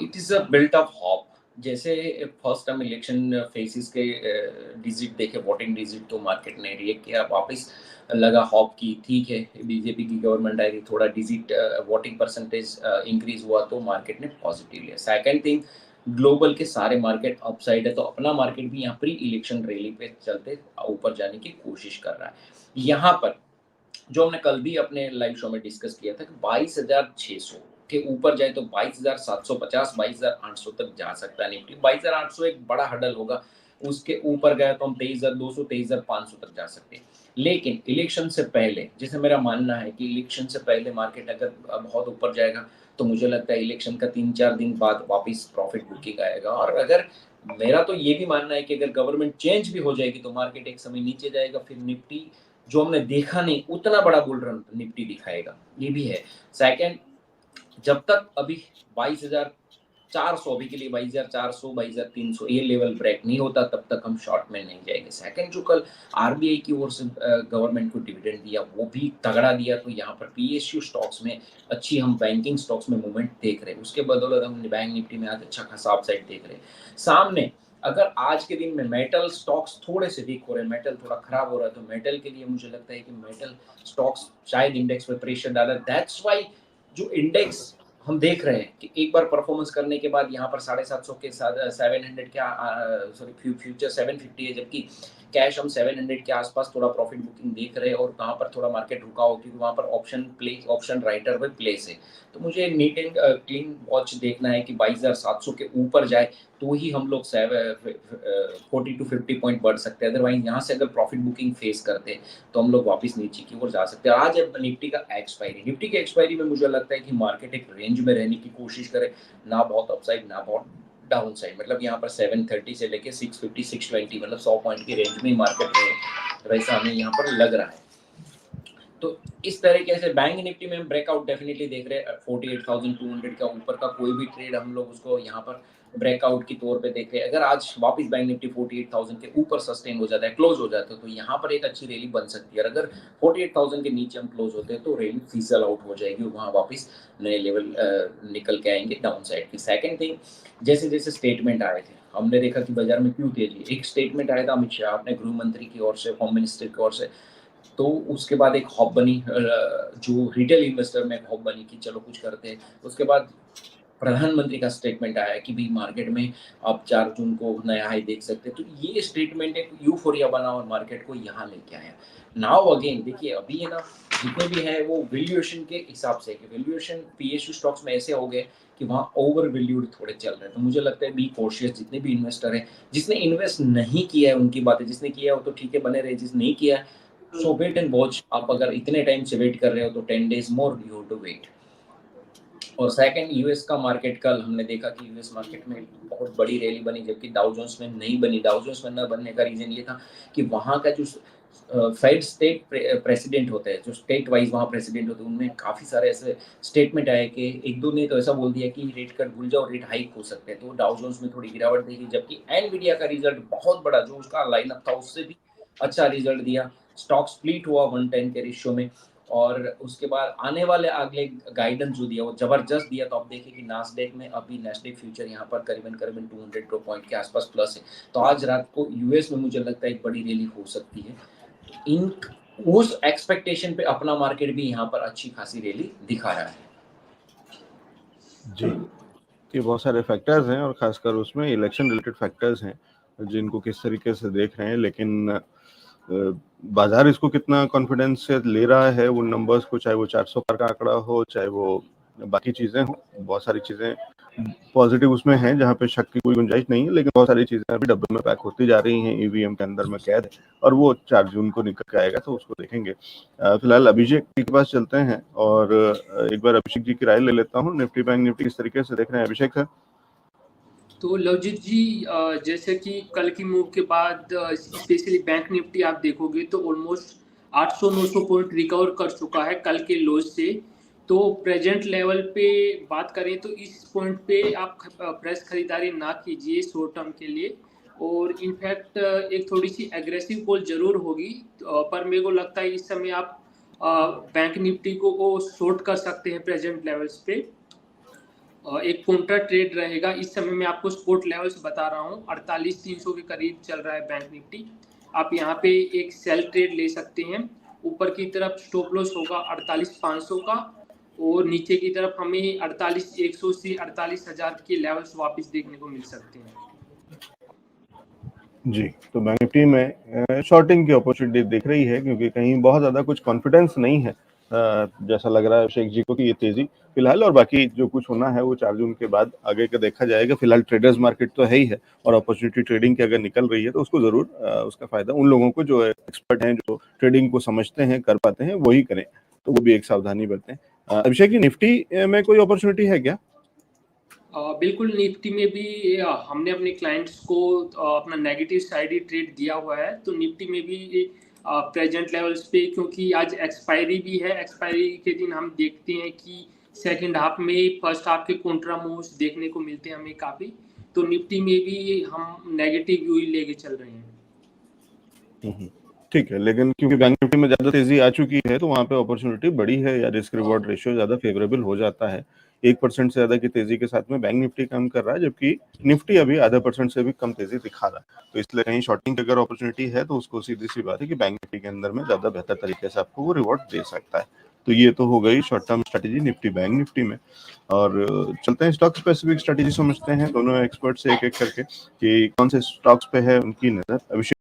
It is a built of hop. जैसे first time election faces के digit देखे, voting digit, तो market ने रिएक्ट किया, वापस लगा हॉप की, ठीक है बीजेपी की गवर्नमेंट आई, थोड़ा डिजिट वोटिंग परसेंटेज इंक्रीज हुआ तो मार्केट ने पॉजिटिव लिया। सेकंड थिंग, ग्लोबल के सारे मार्केट अपसाइड है, तो अपना मार्केट भी यहाँ प्री इलेक्शन रैली पे चलते ऊपर जाने की कोशिश कर रहा है। यहाँ पर जो हमने कल भी अपने लाइव शो में डिस्कस किया था कि 22,600 के ऊपर जाए तो 22,750, 22,800 तक जा सकता है निफ्टी। 22,800 एक बड़ा हडल होगा, उसके ऊपर गया तो हम 23,200, 23,500 तक जा सकते हैं। लेकिन इलेक्शन से पहले, जैसे मेरा मानना है कि इलेक्शन से पहले मार्केट अगर बहुत ऊपर जाएगा तो मुझे लगता है इलेक्शन का 3-4 दिन बाद वापस प्रॉफिट बुकिंग आएगा। और अगर मेरा तो ये भी मानना है कि अगर गवर्नमेंट चेंज भी हो जाएगी तो मार्केट एक समय नीचे जाएगा, फिर निफ्टी जो हमने देखा नहीं उतना बड़ा बुल रन निफ्टी दिखाएगा, ये भी है। सेकंड, जब तक अभी 22,400, अभी के लिए 22,400, 22,300 ये लेवल ब्रेक नहीं होता तब तक हम शॉर्ट में नहीं जाएंगे। सेकंड, जो कल आरबीआई की ओर से गवर्नमेंट को डिविडेंड दिया वो भी तगड़ा दिया, तो यहाँ पर पीएसयू स्टॉक्स में अच्छी, हम बैंकिंग स्टॉक्स में मूवमेंट देख रहे हैं, उसके बदौलत हम बैंक निफ्टी में आज अच्छा खासा अपसाइड देख रहे हैं। सामने अगर आज के दिन में मेटल स्टॉक्स थोड़े से वीक हो रहे हैं, मेटल थोड़ा खराब हो रहा है, तो मेटल के लिए मुझे लगता है कि मेटल स्टॉक्स शायद इंडेक्स पे प्रेशर डाला। दैट्स वाई जो इंडेक्स हम देख रहे हैं कि एक बार परफॉर्मेंस करने के बाद यहाँ पर 750 के साथ 700 के सॉरी फ्यूचर 750 है, जबकि कैश हम 700 के आसपास थोड़ा प्रॉफिट बुकिंग देख रहे हैं। और कहाँ पर थोड़ा मार्केट रुका हो क्योंकि वहाँ पर ऑप्शन राइटर पे प्लेस है, तो मुझे नीट एंड क्लीन वॉच देखना है कि 22,700 के ऊपर जाए तो ही हम लोग 40 to 50 पॉइंट बढ़ सकते हैं। अदरवाइज यहाँ से अगर प्रॉफिट बुकिंग फेस करते हैं तो हम लोग वापस नीचे की ओर जा सकते हैं। आज निफ्टी का एक्सपायरी, निफ्टी के एक्सपायरी में मुझे लगता है कि मार्केट एक रेंज में रहने की कोशिश करे, ना बहुत अपसाइड ना बहुत डाउन साइड। मतलब यहाँ पर 730 से लेके 650 620, मतलब 100 पॉइंट की रेंज में मार्केट रहे, वैसा हमें यहाँ पर लग रहा है। तो इस तरीके से बैंक निफ्टी में हम ब्रेकआउट डेफिनेटली देख रहे हैं। 48,200 का ऊपर का कोई भी ट्रेड हम लोग उसको यहाँ पर ब्रेकआउट की तौर पे देख रहे हैं। अगर आज वापस बैंक निफ्टी 48,000 के ऊपर सस्टेन हो जाता है, क्लोज हो जाता है, तो यहाँ पर एक अच्छी रैली बन सकती है। और अगर 48,000 के नीचे हम क्लोज होते हैं तो रैली फिजल आउट हो जाएगी, वहाँ वापस नए लेवल निकल के आएंगे डाउन साइड की। सेकेंड थिंग, जैसे जैसे स्टेटमेंट आए थे हमने देखा कि बाजार में क्यों तेजी। एक स्टेटमेंट आया था अमित शाह अपने गृह मंत्री की ओर से, होम मिनिस्टर की ओर से, तो उसके बाद एक हॉप बनी, जो रिटेल इन्वेस्टर में एक हॉप बनी कि चलो कुछ करते हैं। उसके बाद प्रधानमंत्री का स्टेटमेंट आया कि भाई मार्केट में आप 4 जून को नया हाई देख सकते हैं। तो ये स्टेटमेंट एक यूफोरिया बना और मार्केट को यहाँ लेके आया। नाउ अगेन देखिए, अभी है ना, जितने भी है वो वैल्यूएशन के हिसाब से, कि वैल्यूएशन पीएसयू स्टॉक्स में ऐसे हो गए कि वहाँ ओवर वैल्यूड थोड़े चल रहे हैं। तो मुझे लगता है बी कॉशियस, जितने भी इन्वेस्टर हैं, जिसने इन्वेस्ट नहीं किया है उनकी बातें, जिसने किया है वो तो ठीक है बने रहे, जिसने नहीं किया है सो वेट एंड वॉच। आप अगर इतने टाइम से वेट कर रहे हो तो 10 days more you to wait. और सेकंड, यूएस का मार्केट, कल हमने देखा कि यूएस मार्केट में बहुत बड़ी रैली बनी, जबकि डाउ जोन्स में नहीं बनी। डाउ जोन्स में न बनने का रीजन ये था कि वहाँ का जो फेड स्टेट प्रेसिडेंट होते हैं, जो स्टेट वाइज वहाँ प्रेसिडेंट होते हैं, उनमें काफ़ी सारे ऐसे स्टेटमेंट आए कि एक दो ने तो ऐसा बोल दिया कि रेट कट भूल जाओ, रेट हाइक हो सकते हैं। तो डाउ जोन्स में थोड़ी गिरावट देखी, जबकि एनवीडिया का रिजल्ट बहुत बड़ा, जो उसका लाइनअप था उससे भी अच्छा रिजल्ट दिया। स्टॉक स्प्लिट हुआ 110 के रेशियो में। और उसके बाद आने वाले अगले गाइडेंस जो दिया वो जबरदस्त दिया। तो आप देखिए कि नास्डेक में अभी नास्डेक फ्यूचर यहाँ पर करीबन 200 पॉइंट के आसपास प्लस है। तो आज रात को यूएस में मुझे लगता है एक बड़ी रैली हो सकती है। इन उस एक्सपेक्टेशन पे अपना मार्केट भी यहाँ पर अच्छी खासी रैली दिखा रहा है। जी, ये बहुत सारे फैक्टर्स हैं और खासकर उसमें इलेक्शन रिलेटेड फैक्टर्स हैं जिनको किस तरीके से देख रहे हैं। लेकिन बाजार इसको कितना कॉन्फिडेंस से ले रहा है उन नंबर्स को, चाहे वो 400 पार का आंकड़ा हो, चाहे वो बाकी चीज़ें हो, बहुत सारी चीज़ें पॉजिटिव उसमें हैं जहाँ पे शक की कोई गुंजाइश नहीं है। लेकिन बहुत सारी चीज़ें अभी डब्बे में पैक होती जा रही हैं, ईवीएम के अंदर में कैद है, और वो 4 जून को निकल के आएगा तो उसको देखेंगे। फिलहाल अभिषेक जी के पास चलते हैं और एक बार अभिषेक जी की राय ले लेता हूँ। निफ्टी बैंक निफ्टी किस तरीके से देख रहे हैं अभिषेक सर? तो लवजीत जी, जैसे कि कल की मूव के बाद स्पेशली बैंक निफ्टी आप देखोगे तो ऑलमोस्ट 800-900 पॉइंट रिकवर कर चुका है कल के लोज से। तो प्रेजेंट लेवल पे बात करें तो इस पॉइंट पे आप फ्रेश खरीदारी ना कीजिए शॉर्ट टर्म के लिए। और इनफैक्ट एक थोड़ी सी एग्रेसिव कॉल जरूर होगी, पर मेरे को लगता है इस समय आप बैंक निफ्टी को शॉर्ट कर सकते हैं प्रेजेंट लेवल्स पे। एक काउंटर ट्रेड रहेगा। इस समय मैं आपको स्पॉट लेवल्स बता रहा हूँ, 48,300 के करीब चल रहा है बैंक निफ्टी। आप यहाँ पे एक सेल ट्रेड ले सकते हैं। ऊपर की तरफ स्टॉप लॉस होगा 48,500 का, और नीचे की तरफ हमें 48,100 से 48,000 के लेवल्स वापस देखने को मिल सकते हैं। जी, तो बैंक निफ्टी में शॉर्टिंग की अपॉर्चुनिटी दिख रही है, क्योंकि कहीं बहुत ज़्यादा कुछ कॉन्फिडेंस नहीं है, जैसा लग रहा है शेख जी को कि ये तेज़ी फिलहाल, और बाकी जो कुछ होना है वो 4 जून के बाद आगे का देखा जाएगा। फिलहाल ट्रेडर्स मार्केट तो है ही है, और अपॉर्चुनिटी ट्रेडिंग की अगर निकल रही है तो उसको ज़रूर उसका फ़ायदा उन लोगों को जो एक्सपर्ट हैं, जो ट्रेडिंग को समझते हैं, कर पाते हैं, वही करें। तो वो भी एक सावधानी बरतें। अभिषेक जी, निफ्टी में कोई अपॉर्चुनिटी है क्या? बिल्कुल, निफ्टी में भी हमने अपने क्लाइंट्स को अपना नेगेटिव साइड ही ट्रेड दिया हुआ है। तो निफ्टी में भी प्रेजेंट लेवल्स पे, क्योंकि आज एक्सपायरी भी है, एक्सपायरी के दिन हम देखते हैं कि सेकंड हाफ में फर्स्ट हाफ के कॉन्ट्रा मूव्स देखने को मिलते हैं हमें काफ़ी। तो निफ्टी में भी हम नेगेटिव व्यू ही लेके चल रहे हैं। ठीक है, लेकिन क्योंकि बैंक निफ्टी में ज़्यादा तेज़ी आ चुकी है तो वहाँ पे अपॉर्चुनिटी बड़ी है, या रिस्क रिवॉर्ड रेशियो ज़्यादा फेवरेबल हो जाता है। 1% से ज़्यादा की तेज़ी के साथ में बैंक निफ्टी काम कर रहा है, जबकि निफ्टी अभी आधा % से भी कम तेज़ी दिखा रहा है। तो इसलिए कहीं शॉर्टिंग की अगर अपॉर्चुनिटी है तो उसको सीधी-सी बात है कि बैंक निफ्टी के अंदर में ज़्यादा बेहतर तरीके से आपको वो रिवॉर्ड दे सकता है। तो ये तो हो गई short term strategy Nifty bank Nifty में। और चलते हैं स्टॉक स्पेसिफिक स्ट्रैटेजी समझते हैं दोनों एक्सपर्ट से एक-एक करके कि कौन से स्टॉक्स पे है उनकी नज़र। अभिषेक